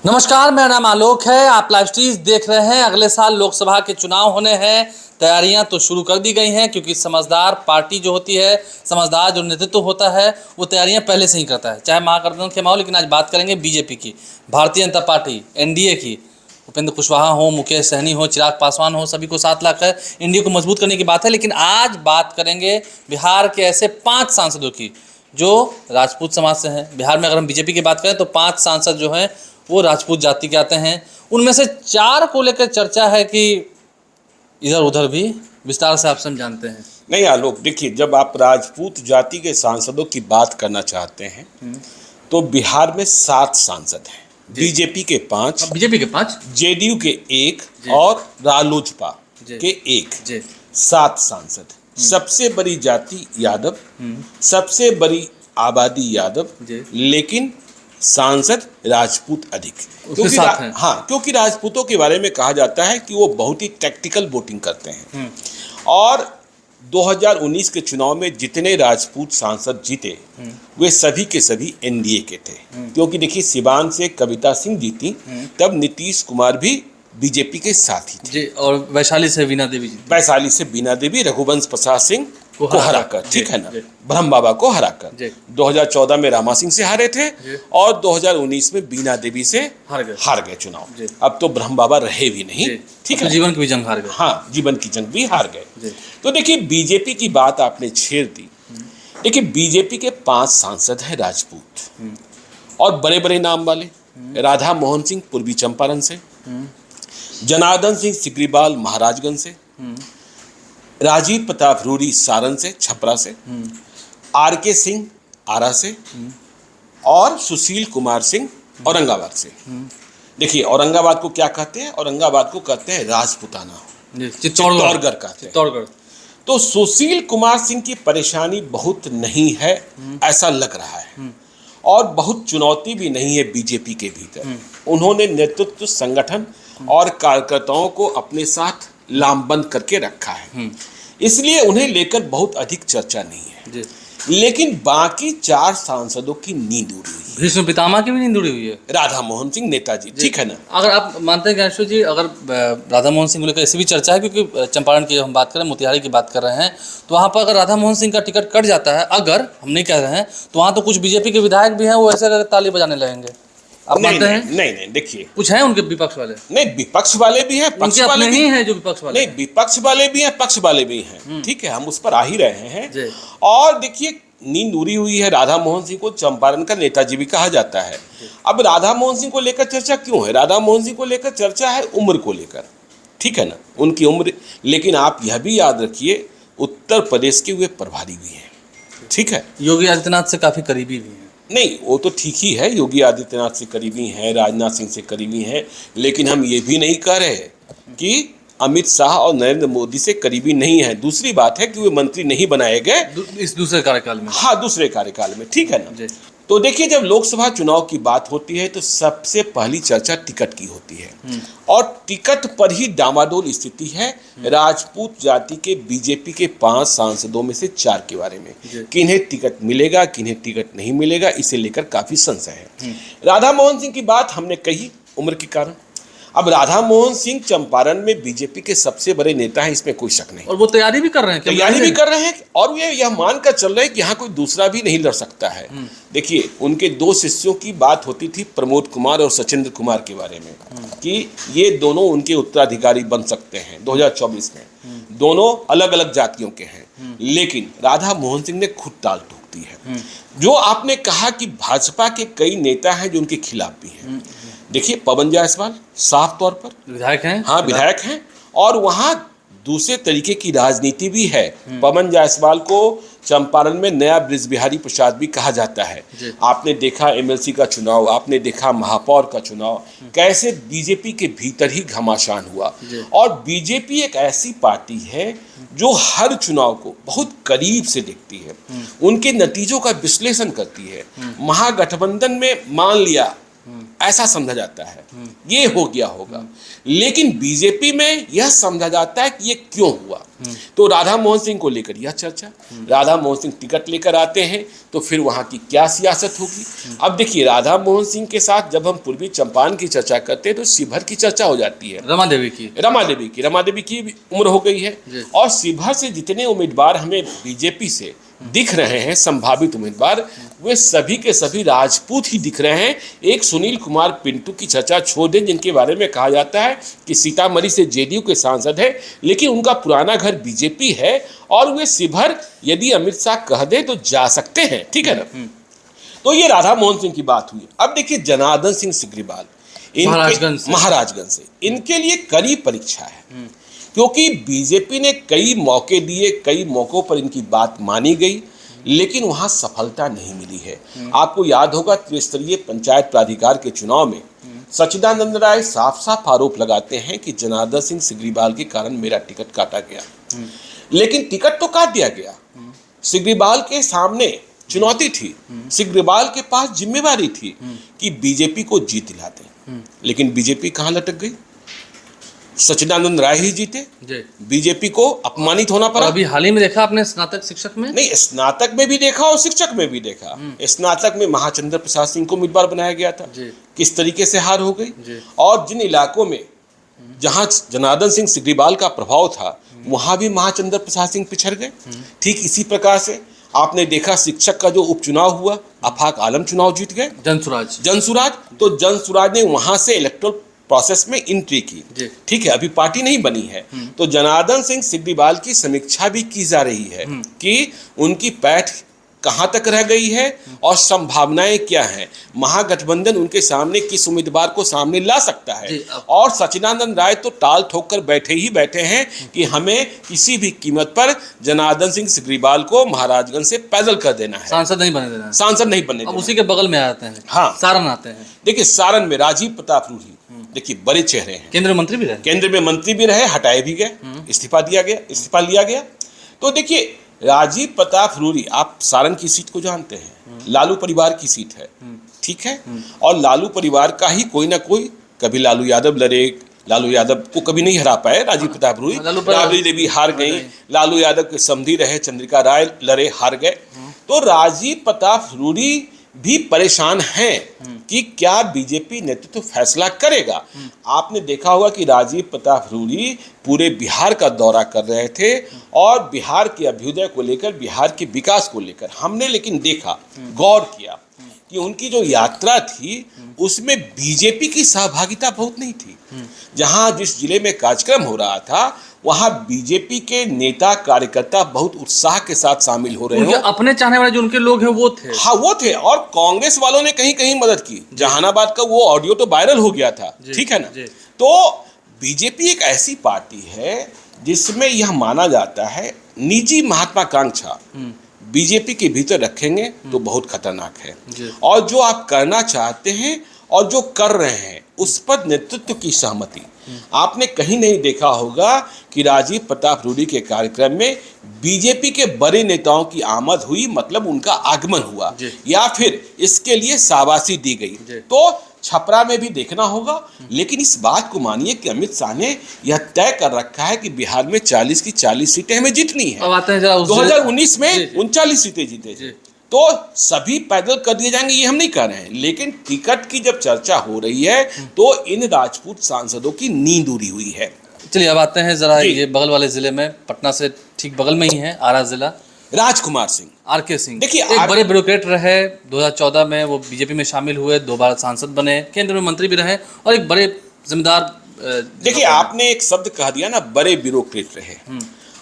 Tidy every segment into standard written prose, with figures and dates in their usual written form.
नमस्कार, मेरा नाम आलोक है। आप लाइव स्ट्रीम देख रहे हैं। अगले साल लोकसभा के चुनाव होने हैं। तैयारियां तो शुरू कर दी गई हैं, क्योंकि समझदार पार्टी जो होती है, समझदार जो नेतृत्व होता है, वो तैयारियां पहले से ही करता है, चाहे महागठबंधन के माहौल। लेकिन आज बात करेंगे बीजेपी की, भारतीय जनता पार्टी, एनडीए की। उपेंद्र कुशवाहा हो, मुकेश सहनी हो, चिराग पासवान हो, सभी को साथ लाकर एनडीए को मजबूत करने की बात है। लेकिन आज बात करेंगे बिहार के ऐसे 5 सांसदों की जो राजपूत समाज से हैं। बिहार में अगर हम बीजेपी की बात करें तो 5 सांसद जो हैं वो राजपूत जाति के आते हैं। उनमें से 4 को लेकर चर्चा है कि इधर उधर भी। विस्तार से आप सब जानते हैं। नहीं आलोक, देखिए, जब आप राजपूत जाति के सांसदों की बात करना चाहते हैं तो बिहार में 7 सांसद हैं। बीजेपी के 5, जेडीयू के 1 और रालोजपा के 1, 7 सांसद। सबसे बड़ी जाति यादव, सबसे बड़ी आबादी यादव, लेकिन सांसद राजपूत अधिक। क्योंकि राजपूतों के बारे में कहा जाता है कि वो बहुत ही टैक्टिकल वोटिंग करते हैं। और 2019 के चुनाव में जितने राजपूत सांसद जीते वे सभी के सभी एनडीए के थे। क्योंकि देखिए, सिवान से कविता सिंह जीती, तब नीतीश कुमार भी बीजेपी के साथ ही थे जी, और वैशाली से बीना देवी रघुवंश प्रसाद सिंह को हराकर, ठीक है ना, ब्रह्म बाबा को हराकर 2014 में रामा सिंह से हारे थे और 2019 में बीना देवी से हार गए चुनाव। अब तो ब्रह्म बाबा रहे भी नहीं, ठीक है, जीवन की भी जंग हार गए। हाँ, जीवन की जंग भी हार गए। तो देखिए, बीजेपी की बात आपने छेड़ दी। देखिए, बीजेपी के 5 सांसद हैं राजपूत और बड़े बड़े नाम वाले। राधा मोहन सिंह पूर्वी चंपारण से, जनार्दन सिंह सिग्रीवाल महाराजगंज से, राजीव प्रताप रूडी सारण से, छपरा से, आरके सिंह आरा से और सुशील कुमार सिंह औरंगाबाद से। देखिए, औरंगाबाद को क्या कहते हैं? औरंगाबाद को कहते हैं राजपुताना, चित्तौड़गढ़ कहते हैं। तो सुशील कुमार सिंह की परेशानी बहुत नहीं है ऐसा लग रहा है, और बहुत चुनौती भी नहीं है बीजेपी के भीतर। उन्होंने नेतृत्व, संगठन और कार्यकर्ताओं को अपने साथ लामबंद करके रखा है, इसलिए उन्हें लेकर बहुत अधिक चर्चा नहीं है। लेकिन बाकी 4 सांसदों की नींद उड़ी हुई है। भीष्म पितामह की भी नींद उड़ी हुई है। राधा मोहन सिंह नेताजी, ठीक है ना। अगर आप मानते हैं ज्ञानेश्वर जी, अगर राधा मोहन सिंह को लेकर ऐसी भी चर्चा है, क्योंकि चंपारण की हम बात करें, मोतिहारी की बात कर रहे हैं, तो वहाँ पर अगर राधा मोहन सिंह का टिकट कट जाता है, अगर हम नहीं कह रहे हैं, तो वहाँ तो कुछ बीजेपी के विधायक भी हैं, वो ऐसे करके ताली बजाने लगेंगे। आप मानते हैं? नहीं, देखिए, कुछ हैं उनके विपक्ष वाले। नहीं, विपक्ष वाले भी हैं, पक्ष वाले भी हैं। जो विपक्ष वाले, नहीं, विपक्ष वाले भी हैं, पक्ष वाले भी हैं, ठीक है, हम उस पर आ ही रहे हैं। और देखिए, नींद उड़ी हुई है। राधा मोहन सिंह को चंपारण का नेताजी भी कहा जाता है। अब राधा मोहन सिंह को लेकर चर्चा क्यों है? राधा मोहन सिंह को लेकर चर्चा है उम्र को लेकर, ठीक है ना, उनकी उम्र। लेकिन आप यह भी याद रखिए, उत्तर प्रदेश के वे प्रभारी भी हैं, ठीक है, योगी आदित्यनाथ से काफी करीबी भी हैं। नहीं, वो तो ठीक ही है, योगी आदित्यनाथ से करीबी हैं, राजनाथ सिंह से करीबी हैं, लेकिन हम ये भी नहीं कह रहे कि अमित शाह और नरेंद्र मोदी से करीबी नहीं है। दूसरी बात है कि वे मंत्री नहीं बनाए गए इस दूसरे कार्यकाल में। हाँ, दूसरे कार्यकाल में, ठीक है ना। तो देखिए, जब लोकसभा चुनाव की बात होती है तो सबसे पहली चर्चा टिकट की होती है, और टिकट पर ही डामाडोल स्थिति है राजपूत जाति के बीजेपी के 5 सांसदों में से 4 के बारे में। किन्हें टिकट मिलेगा, किन्हें टिकट नहीं मिलेगा, इसे लेकर काफी संशय है। राधा मोहन सिंह की बात हमने कही उम्र के कारण। अब राधा मोहन सिंह चंपारण में बीजेपी के सबसे बड़े नेता हैं, इसमें कोई शक नहीं, और वो तैयारी भी कर रहे हैं, और वे यह मानकर चल रहे हैं कि यहाँ कोई दूसरा भी नहीं लड़ सकता है। देखिए, उनके 2 शिष्यों की बात होती थी, प्रमोद कुमार और सचिंद्र कुमार के बारे में, कि ये दोनों उनके उत्तराधिकारी बन सकते हैं 2024 में। दोनों अलग अलग जातियों के हैं, लेकिन राधा मोहन सिंह ने खुद टाल ठोक दी है। जो आपने कहा कि भाजपा के कई नेता हैं जो उनके खिलाफ भी हैं। देखिए, पवन जायसवाल साफ तौर पर विधायक हैं, हाँ, विधायक हैं, और वहाँ दूसरे तरीके की राजनीति भी है। पवन जायसवाल को चंपारण में नया ब्रिज बिहारी प्रसाद भी कहा जाता है। आपने देखा एमएलसी का चुनाव, आपने देखा महापौर का चुनाव, कैसे बीजेपी के भीतर ही घमासान हुआ। और बीजेपी एक ऐसी पार्टी है जो हर चुनाव को बहुत करीब से देखती है, उनके नतीजों का विश्लेषण करती है। महागठबंधन में मान लिया ऐसा समझा जाता है, ये हो गया होगा। लेकिन बीजेपी में यह समझा जाता है कि ये क्यों हुआ। तो राधा मोहन सिंह को लेकर यह चर्चा, राधा मोहन सिंह टिकट लेकर आते हैं तो फिर वहां की क्या सियासत होगी। अब देखिए, राधा मोहन सिंह के साथ जब हम पूर्वी चंपारण की चर्चा करते हैं तो शिवहर की चर्चा हो जाती है, रमा देवी की भी उम्र हो गई है। और शिवहर से जितने उम्मीदवार हमें बीजेपी से दिख रहे हैं, संभावित उम्मीदवार, वे सभी के सभी राजपूत ही दिख रहे हैं। एक सुनील कुमार पिंटू की चर्चा छोड़ दें, जिनके बारे में कहा जाता है कि सीतामढ़ी से जेडीयू के सांसद है, लेकिन उनका पुराना घर बीजेपी है और वे शिवहर यदि अमित शाह कह दे तो जा सकते हैं, ठीक है ना। तो ये राधा मोहन सिंह की बात हुई। अब देखिए, जनार्दन सिंह सिग्रीवाल महाराजगंज से इनके लिए कड़ी परीक्षा है, क्योंकि बीजेपी ने कई मौके दिए, कई मौकों पर इनकी बात मानी गई, लेकिन वहां सफलता नहीं मिली है। आपको याद होगा, त्रिस्तरीय पंचायत प्राधिकार के चुनाव में सच्चिदानंद राय साफ साफ आरोप लगाते हैं कि जनार्दन सिंह सिग्रीवाल के कारण मेरा टिकट काटा गया। लेकिन टिकट तो काट दिया गया, सिग्रीवाल के सामने चुनौती थी, सिग्रीवाल के पास जिम्मेवारी थी कि बीजेपी को जीत दिलाते, लेकिन बीजेपी कहां लटक गई। सच्चिदानंद राय ही जीते, बीजेपी को अपमानित होना पड़ा। अभी हाल ही में देखा आपने स्नातक शिक्षक में, नहीं, स्नातक में भी देखा और शिक्षक में भी देखा। स्नातक में महाचंद्र प्रसाद सिंह को उम्मीदवार बनाया गया था, किस तरीके से हार हो गई। और जिन इलाकों में जहां जनार्दन सिंह सिग्रीवाल का प्रभाव था, वहां भी महाचंद्र प्रसाद सिंह पिछड़ गए। ठीक इसी प्रकार से आपने देखा, शिक्षक का जो उपचुनाव हुआ, आफाक आलम चुनाव जीत गए, जनसुराज। तो जनसुराज ने वहां से इलेक्टोरल प्रोसेस में एंट्री की, ठीक है, अभी पार्टी नहीं बनी है। तो जनार्दन सिंह सिग्रीवाल की समीक्षा भी की जा रही है कि उनकी पैठ कहां तक रह गई है और संभावनाएं क्या हैं, महागठबंधन उनके सामने किस उम्मीदवार को सामने ला सकता है। और सच्चिदानंद राय तो टाल ठोक कर बैठे हैं कि हमें किसी भी कीमत पर जनार्दन सिंह सिग्रीवाल को महाराजगंज से पैदल कर देना है, सांसद नहीं बनने देना है, सांसद नहीं बनने देना। उसी के बगल में आते हैं, हाँ, सारण आते हैं। देखिए, सारण में राजीव प्रताप रूढ़ी, देखिए बड़े चेहरे हैं, केंद्रीय मंत्री भी रहे, केंद्र में मंत्री भी रहे, हटाए भी गए, इस्तीफा लिया गया। तो देखिए, राजीव प्रताप रूढ़ी, आप सारण की सीट को जानते हैं, लालू परिवार की सीट है, ठीक है, और लालू परिवार का ही कोई ना कोई, कभी लालू यादव लड़े, लालू यादव को कभी नहीं हरा पाए राजीव प्रताप रूढ़ी, राबड़ी देवी हार गई, लालू यादव के समधी रहे चंद्रिका राय लड़े, हार गए। तो राजीव प्रताप रूढ़ी भी परेशान हैं कि क्या बीजेपी नेतृत्व फैसला करेगा। आपने देखा होगा कि राजीव प्रताप रूढ़ी पूरे बिहार का दौरा कर रहे थे और बिहार के अभ्युदय को लेकर, बिहार के विकास को लेकर हमने लेकिन देखा, गौर किया कि उनकी जो यात्रा थी उसमें बीजेपी की सहभागिता बहुत नहीं थी। जहां जिस जिले में कार्यक्रम हो रहा था, वहां बीजेपी के नेता कार्यकर्ता बहुत उत्साह के साथ शामिल हो रहे हैं, अपने चाहने वाले जो उनके लोग हैं वो थे, हाँ वो थे। और कांग्रेस वालों ने कहीं कहीं मदद की, जहानाबाद का वो ऑडियो तो वायरल हो गया था, ठीक है ना। तो बीजेपी एक ऐसी पार्टी है जिसमें यह माना जाता है निजी महत्वाकांक्षा बीजेपी के भीतर रखेंगे तो बहुत खतरनाक है, और जो आप करना चाहते हैं और जो कर रहे हैं उस पर नेतृत्व की सहमति। आपने कहीं नहीं देखा होगा कि राजीव प्रताप रूढ़ी के कार्यक्रम में बीजेपी के बड़े नेताओं की आमद हुई, मतलब उनका आगमन हुआ, या फिर इसके लिए शाबाशी दी गई। तो छपरा में भी देखना होगा, लेकिन इस बात को मानिए कि अमित शाह ने यह तय कर रखा है कि बिहार में 40 की 40 सीटें हमें जीतनी है। 2019 में 39 सीटें जीते, तो सभी पैदल कर दिए जाएंगे, ये हम नहीं कह रहे हैं। लेकिन टिकट की जब चर्चा हो रही है तो इन राजपूत सांसदों की नींद उड़ी हुई है। चलिए अब आते हैं जरा ये बगल वाले जिले में, पटना से ठीक बगल में ही है आरा जिला। राजकुमार सिंह, आरके सिंह, देखिए एक बड़े ब्यूरोक्रेट रहे, 2014 में वो बीजेपी में शामिल हुए, 2 बार सांसद बने, केंद्र में मंत्री भी रहे और एक बड़े जिम्मेदार। देखिए, आपने एक शब्द कह दिया ना, बड़े ब्यूरोक्रेट रहे।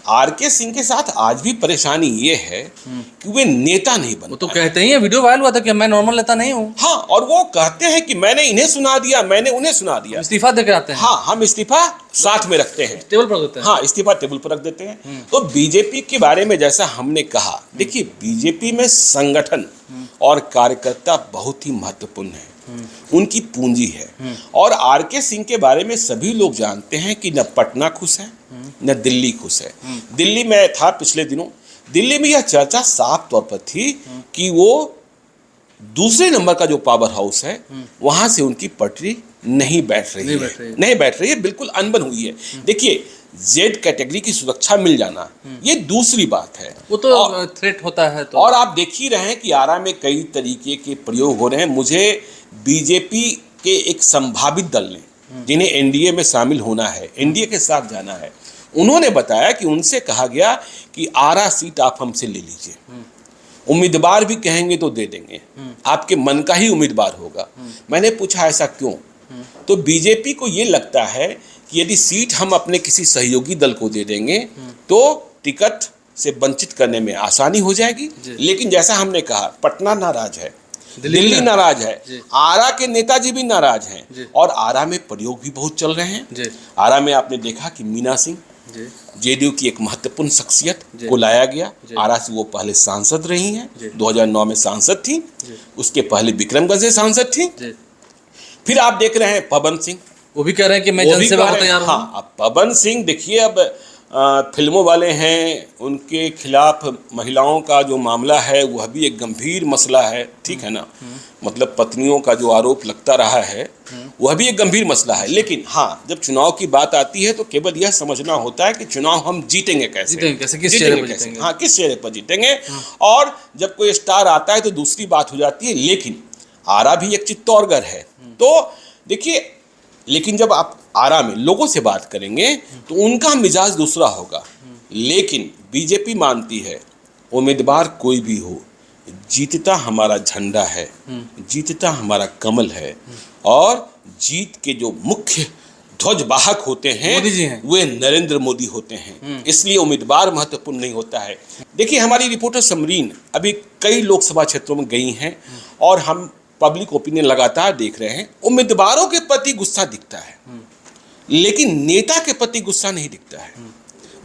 आरके सिंह के साथ आज भी परेशानी ये है कि वे नेता नहीं बन। वो तो कहते ही है, वीडियो वायरल हुआ था कि मैं नॉर्मल नेता नहीं हूँ। हाँ, और वो कहते हैं कि मैंने इन्हें सुना दिया, मैंने उन्हें सुना दिया, इस्तीफा देकर आते हैं। हाँ, हम इस्तीफा साथ में रखते हैं, टेबल पर रखते हैं। हाँ, इस्तीफा टेबल पर रख देते हैं। तो बीजेपी के बारे में जैसा हमने कहा, देखिए बीजेपी में संगठन और कार्यकर्ता बहुत ही महत्वपूर्ण है, उनकी पूंजी है। और आरके सिंह के बारे में सभी लोग जानते हैं कि न पटना खुश है न दिल्ली खुश है। दिल्ली में था पिछले दिनों, दिल्ली में यह चर्चा साफ तौर पर थी कि वो दूसरे नंबर का जो पावर हाउस है वहां से उनकी पटरी नहीं बैठ रही है, बिल्कुल अनबन हुई है। देखिए, जेड कैटेगरी की सुरक्षा मिल जाना ये दूसरी बात है, वो तो थ्रेट होता है। तो और आप देख ही रहे हैं कि आरा में कई तरीके के प्रयोग हो रहे हैं। मुझे बीजेपी के एक संभावित दल ने, जिन्हें एनडीए में शामिल होना है, एनडीए के साथ जाना है, उन्होंने बताया कि उनसे कहा गया कि आरा सीट आप हमसे ले लीजिए, उम्मीदवार भी कहेंगे तो दे देंगे, आपके मन का ही उम्मीदवार होगा। मैंने पूछा ऐसा क्यों? तो बीजेपी को ये लगता है कि यदि सीट हम अपने किसी सहयोगी दल को दे देंगे तो टिकट से वंचित करने में आसानी हो जाएगी। लेकिन जैसा हमने कहा, पटना नाराज है, दिल्ली नाराज है, आरा के नेताजी भी नाराज हैं, और आरा में प्रयोग भी बहुत चल रहे हैं। आरा में आपने देखा कि मीना सिंह, जेडीयू की एक महत्वपूर्ण शख्सियत को लाया गया। आरा से वो पहले सांसद रही हैं, 2009 में सांसद थी, उसके पहले विक्रमगंज से सांसद थी। फिर आप देख रहे हैं पवन सिंह, वो भी कह रहे हैं कि मैं जनसेवा को तैयार हूं। हाँ, अब पवन सिंह देखिए, अब फिल्मों वाले हैं, उनके खिलाफ महिलाओं का जो मामला है वह भी एक गंभीर मसला है, ठीक है ना। मतलब पत्नियों का जो आरोप लगता रहा है वह भी एक गंभीर मसला है। लेकिन हाँ, जब चुनाव की बात आती है तो केवल यह समझना होता है कि चुनाव हम जीतेंगे कैसे, किस चेहरे पर जीतेंगे। हाँ, किस चेहरे पर जीतेंगे। और जब कोई स्टार आता है तो दूसरी बात हो जाती है। लेकिन आरा भी एक चित्तौड़गढ़ है, तो देखिए, लेकिन जब आप आरा में लोगों से बात करेंगे तो उनका मिजाज दूसरा होगा। लेकिन बीजेपी मानती है उम्मीदवार कोई भी हो, जीतता हमारा झंडा है, जीतता हमारा कमल है, और जीत के जो मुख्य ध्वजवाहक होते हैं वे नरेंद्र मोदी होते हैं। इसलिए उम्मीदवार महत्वपूर्ण नहीं होता है। देखिए, हमारी रिपोर्टर समरीन अभी कई लोकसभा क्षेत्रों में गई हैं और हम पब्लिक ओपिनियन लगातार देख रहे हैं। उम्मीदवारों के प्रति गुस्सा दिखता है, लेकिन नेता के प्रति गुस्सा नहीं दिखता है।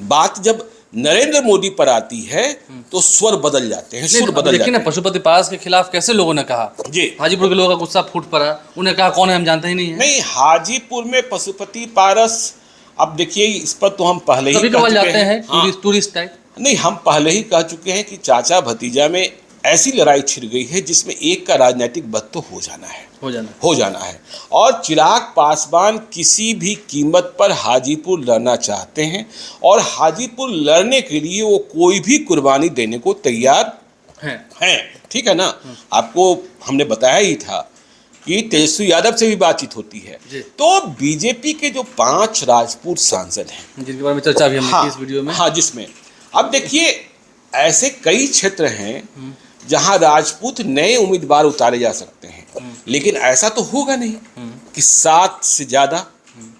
बात जब नरेंद्र मोदी पर आती है तो स्वर बदल जाते हैं, सुर बदल जाते हैं। पशुपति पास के खिलाफ कैसे लोगों ने कहा जी, हाजीपुर के लोगों का गुस्सा फूट पड़ा, उन्हें कहा कौन है हम जानते ही नहीं है। नहीं, हाजीपुर में पशुपति पारस, अब देखिए, इस पर तो हम पहले ही कह चुके हैं, टूरिस्ट टाइप नहीं, हम पहले ही कह चुके हैं कि चाचा भतीजा में ऐसी लड़ाई छिड़ गई है जिसमें एक का राजनीतिक बद तो हो जाना है। और चिराग पासवान किसी भी कीमत पर हाजीपुर लड़ना चाहते हैं, और हाजीपुर लड़ने के लिए वो कोई भी कुर्बानी देने को तैयार हैं, ठीक है ना। आपको हमने बताया ही था कि तेजस्वी यादव से भी बातचीत होती है। तो बीजेपी के जो 5 राजपूत सांसद हैं, जिनके बारे में चर्चा भी हमने की इस वीडियो में, हाँ, जिसमें अब देखिए, ऐसे कई क्षेत्र हैं जहां राजपूत नए उम्मीदवार उतारे जा सकते हैं। लेकिन ऐसा तो होगा नहीं कि 7 से ज्यादा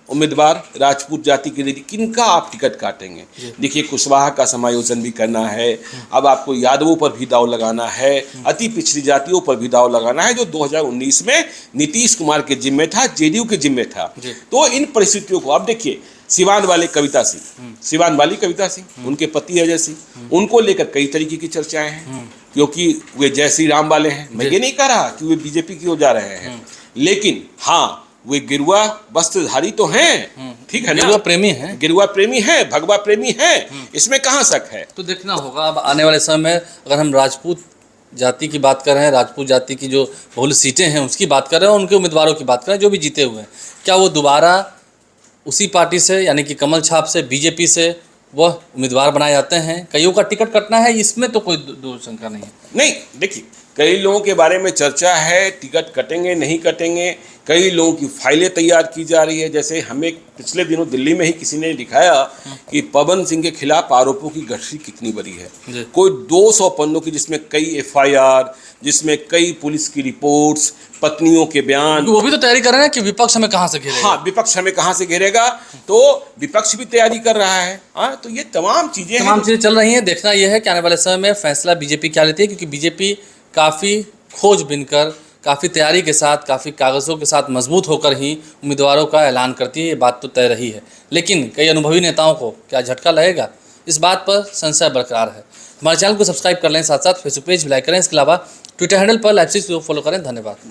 उम्मीदवार राजपूत जाति के लिए किनका आप टिकट काटेंगे। देखिए, कुशवाहा का समायोजन भी करना है, अब आपको यादवों पर भी दाव लगाना है, अति पिछड़ी जातियों पर भी दाव लगाना है, जो 2019 में नीतीश कुमार के जिम्मे था, जेडीयू के जिम्मे था। तो इन परिस्थितियों को अब देखिए, सिवान वाली कविता सिंह, उनके पति अजय सिंह, उनको लेकर कई तरीके की चर्चाएं हैं, क्योंकि वे जय श्री राम वाले हैं। मैं ये नहीं कह रहा कि वे बीजेपी की ओर जा रहे हैं, लेकिन हाँ, वे गिरुआ वस्त्रधारी तो हैं, ठीक है ना, गिरुआ प्रेमी हैं, भगवा प्रेमी हैं, इसमें कहाँ शक है। तो देखना होगा अब आने वाले समय में, अगर हम राजपूत जाति की बात कर रहे हैं, राजपूत जाति की जो बहुल सीटें हैं उसकी बात कर रहे हैं, उनके उम्मीदवारों की बात कर रहे हैं जो भी जीते हुए हैं, क्या वो दोबारा उसी पार्टी से, यानी कि कमल छाप से, बीजेपी से वह उम्मीदवार बनाए जाते हैं? कईयों का टिकट कटना है, इसमें तो कोई दो शंका नहीं है। नहीं, देखिए, कई लोगों के बारे में चर्चा है, टिकट कटेंगे नहीं कटेंगे, कई लोगों की फाइलें तैयार की जा रही है। जैसे हमें पिछले दिनों दिल्ली में ही किसी ने दिखाया कि पवन सिंह के खिलाफ आरोपों की गठरी कितनी बड़ी है, कोई 200 पन्नों की, जिसमें कई FIR, जिसमें कई पुलिस की रिपोर्ट्स, पत्नियों के बयान। वो भी तो तैयारी कर रहे हैं कि विपक्ष हमें कहाँ से घेरेगा। हाँ, विपक्ष हमें कहाँ से घेरेगा, तो विपक्ष भी तैयारी कर रहा है। हाँ, तो ये तमाम चीजें चल रही हैं। देखना यह है कि आने वाले समय में फैसला बीजेपी क्या लेती है, क्योंकि बीजेपी काफ़ी खोजबीन कर, काफ़ी तैयारी के साथ, काफ़ी कागज़ों के साथ मजबूत होकर ही उम्मीदवारों का ऐलान करती है, ये बात तो तय रही है। लेकिन कई अनुभवी नेताओं को क्या झटका लगेगा, इस बात पर संशय बरकरार है। हमारे चैनल को सब्सक्राइब कर लें, साथ साथ फेसबुक पेज भी लाइक करें, इसके अलावा ट्विटर हैंडल पर लाइव को फॉलो करें। धन्यवाद।